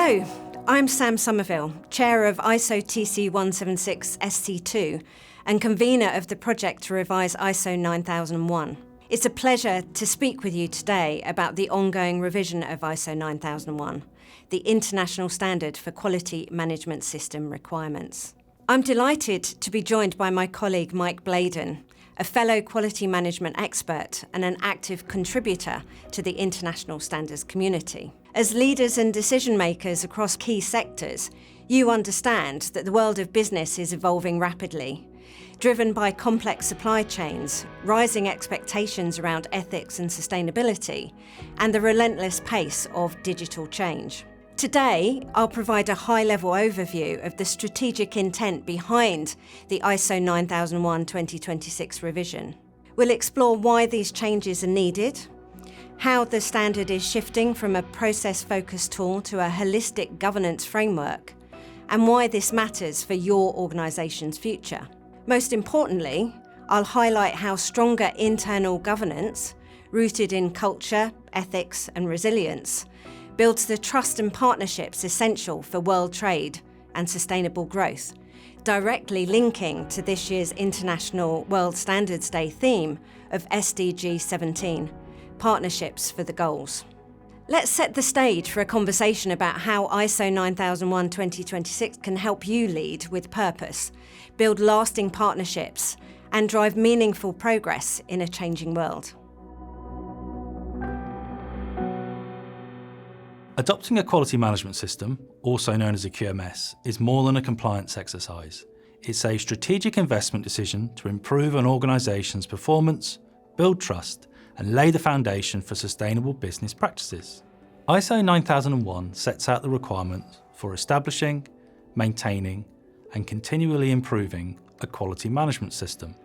Hello, I'm Sam Somerville, Chair of ISO TC 176 SC2 and convener of the project to revise ISO 9001. It's a pleasure to speak with you today about the ongoing revision of ISO 9001, the international standard for quality management system requirements. I'm delighted to be joined by my colleague Mike Bladen, a fellow quality management expert and an active contributor to the international standards community. As leaders and decision makers across key sectors, you understand that the world of business is evolving rapidly, driven by complex supply chains, rising expectations around ethics and sustainability, and the relentless pace of digital change. Today, I'll provide a high-level overview of the strategic intent behind the ISO 9001-2026 revision. We'll explore why these changes are needed, how the standard is shifting from a process-focused tool to a holistic governance framework, and why this matters for your organisation's future. Most importantly, I'll highlight how stronger internal governance, rooted in culture, ethics, and resilience, builds the trust and partnerships essential for world trade and sustainable growth, directly linking to this year's International World Standards Day theme of SDG 17, Partnerships for the Goals. Let's set the stage for a conversation about how ISO 9001-2026 can help you lead with purpose, build lasting partnerships, and drive meaningful progress in a changing world. Adopting a quality management system, also known as a QMS, is more than a compliance exercise. It's a strategic investment decision to improve an organisation's performance, build trust, and lay the foundation for sustainable business practices. ISO 9001 sets out the requirements for establishing, maintaining, and continually improving a quality management system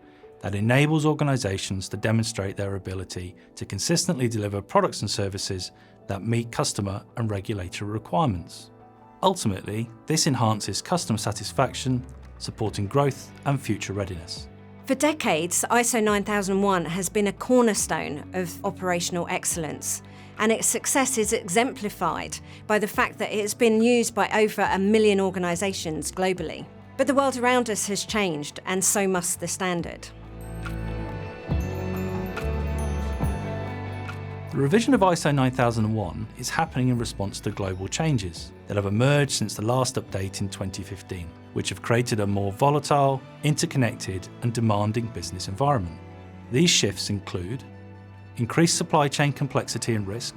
that enables organisations to demonstrate their ability to consistently deliver products and services that meet customer and regulatory requirements. Ultimately, this enhances customer satisfaction, supporting growth and future readiness. For decades, ISO 9001 has been a cornerstone of operational excellence, and its success is exemplified by the fact that it has been used by over 1 million organisations globally. But the world around us has changed, and so must the standard. The revision of ISO 9001 is happening in response to global changes that have emerged since the last update in 2015, which have created a more volatile, interconnected and demanding business environment. These shifts include increased supply chain complexity and risk,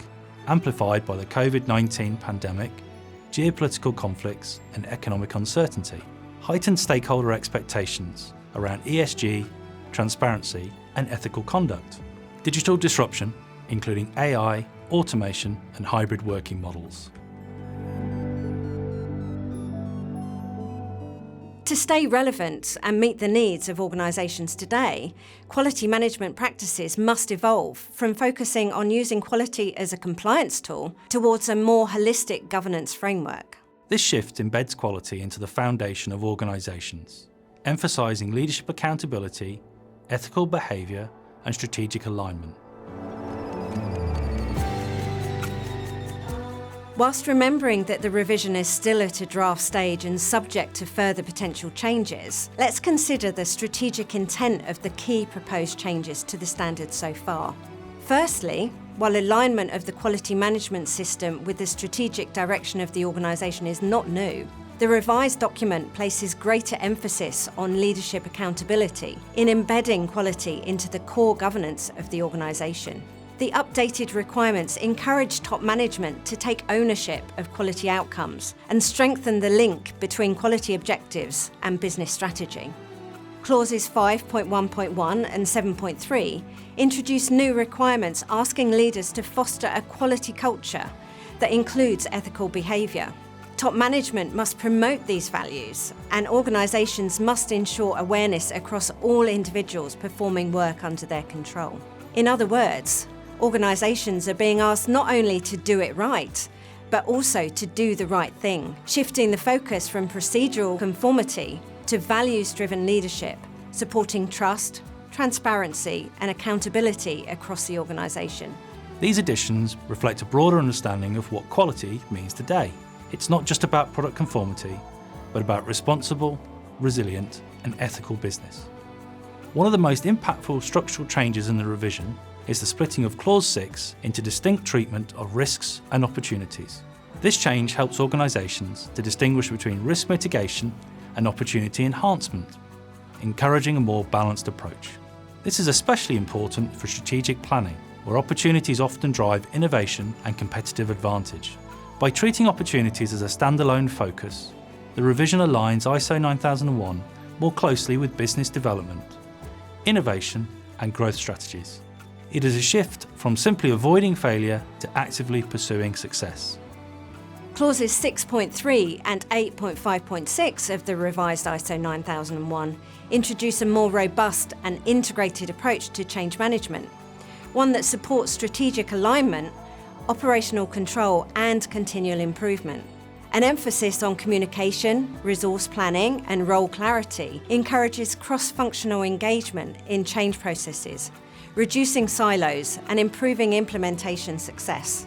amplified by the COVID-19 pandemic, geopolitical conflicts and economic uncertainty, heightened stakeholder expectations around ESG, transparency and ethical conduct, digital disruption, including AI, automation and hybrid working models. To stay relevant and meet the needs of organisations today, quality management practices must evolve from focusing on using quality as a compliance tool towards a more holistic governance framework. This shift embeds quality into the foundation of organisations, emphasising leadership accountability, ethical behaviour and strategic alignment. Whilst remembering that the revision is still at a draft stage and subject to further potential changes, let's consider the strategic intent of the key proposed changes to the standard so far. Firstly, while alignment of the quality management system with the strategic direction of the organisation is not new, the revised document places greater emphasis on leadership accountability in embedding quality into the core governance of the organisation. The updated requirements encourage top management to take ownership of quality outcomes and strengthen the link between quality objectives and business strategy. Clauses 5.1.1 and 7.3 introduce new requirements asking leaders to foster a quality culture that includes ethical behaviour. Top management must promote these values, and organisations must ensure awareness across all individuals performing work under their control. In other words, organisations are being asked not only to do it right, but also to do the right thing, shifting the focus from procedural conformity to values-driven leadership, supporting trust, transparency and accountability across the organisation. These additions reflect a broader understanding of what quality means today. It's not just about product conformity, but about responsible, resilient, and ethical business. One of the most impactful structural changes in the revision is the splitting of Clause 6 into distinct treatment of risks and opportunities. This change helps organisations to distinguish between risk mitigation and opportunity enhancement, encouraging a more balanced approach. This is especially important for strategic planning, where opportunities often drive innovation and competitive advantage. By treating opportunities as a standalone focus, the revision aligns ISO 9001 more closely with business development, innovation, and growth strategies. It is a shift from simply avoiding failure to actively pursuing success. Clauses 6.3 and 8.5.6 of the revised ISO 9001 introduce a more robust and integrated approach to change management, one that supports strategic alignment, operational control, and continual improvement. An emphasis on communication, resource planning, and role clarity encourages cross-functional engagement in change processes, reducing silos and improving implementation success.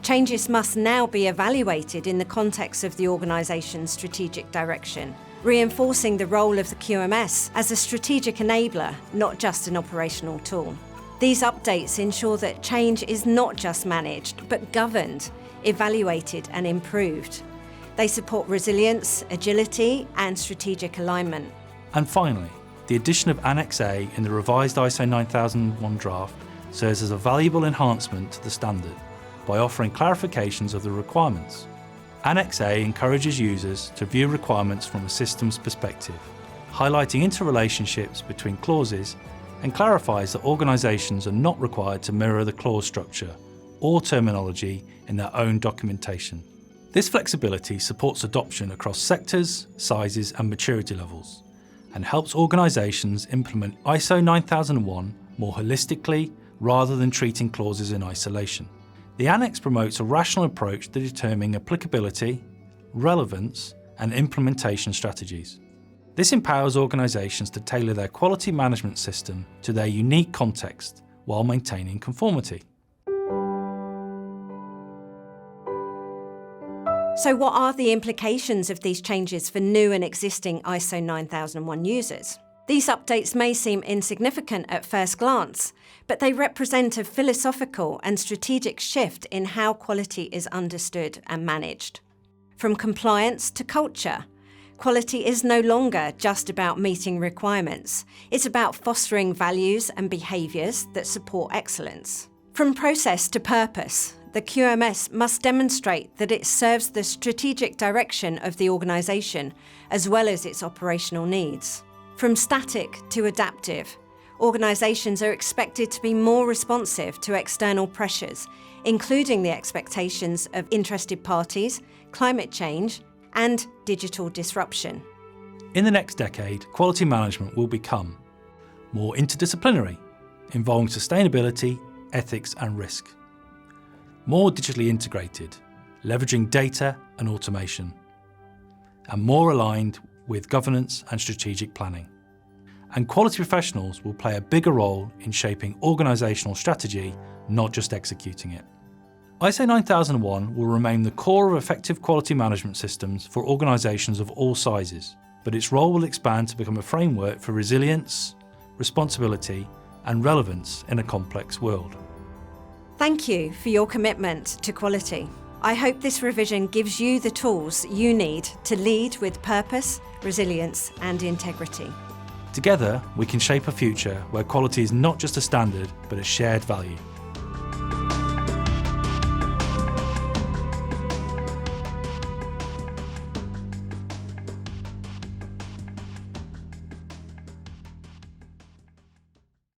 Changes must now be evaluated in the context of the organisation's strategic direction, reinforcing the role of the QMS as a strategic enabler, not just an operational tool. These updates ensure that change is not just managed, but governed, evaluated, and improved. They support resilience, agility, and strategic alignment. And finally, the addition of Annex A in the revised ISO 9001 draft serves as a valuable enhancement to the standard by offering clarifications of the requirements. Annex A encourages users to view requirements from a systems perspective, highlighting interrelationships between clauses, and clarifies that organisations are not required to mirror the clause structure or terminology in their own documentation. This flexibility supports adoption across sectors, sizes, and maturity levels, and helps organisations implement ISO 9001 more holistically rather than treating clauses in isolation. The Annex promotes a rational approach to determining applicability, relevance, and implementation strategies. This empowers organisations to tailor their quality management system to their unique context while maintaining conformity. So what are the implications of these changes for new and existing ISO 9001 users? These updates may seem insignificant at first glance, but they represent a philosophical and strategic shift in how quality is understood and managed. From compliance to culture, quality is no longer just about meeting requirements. It's about fostering values and behaviours that support excellence. From process to purpose, the QMS must demonstrate that it serves the strategic direction of the organisation as well as its operational needs. From static to adaptive, organisations are expected to be more responsive to external pressures, including the expectations of interested parties, climate change, and digital disruption. In the next decade, quality management will become more interdisciplinary, involving sustainability, ethics, and risk. More digitally integrated, leveraging data and automation, and more aligned with governance and strategic planning. And quality professionals will play a bigger role in shaping organisational strategy, not just executing it. ISO 9001 will remain the core of effective quality management systems for organisations of all sizes, but its role will expand to become a framework for resilience, responsibility, and relevance in a complex world. Thank you for your commitment to quality. I hope this revision gives you the tools you need to lead with purpose, resilience, and integrity. Together, we can shape a future where quality is not just a standard, but a shared value.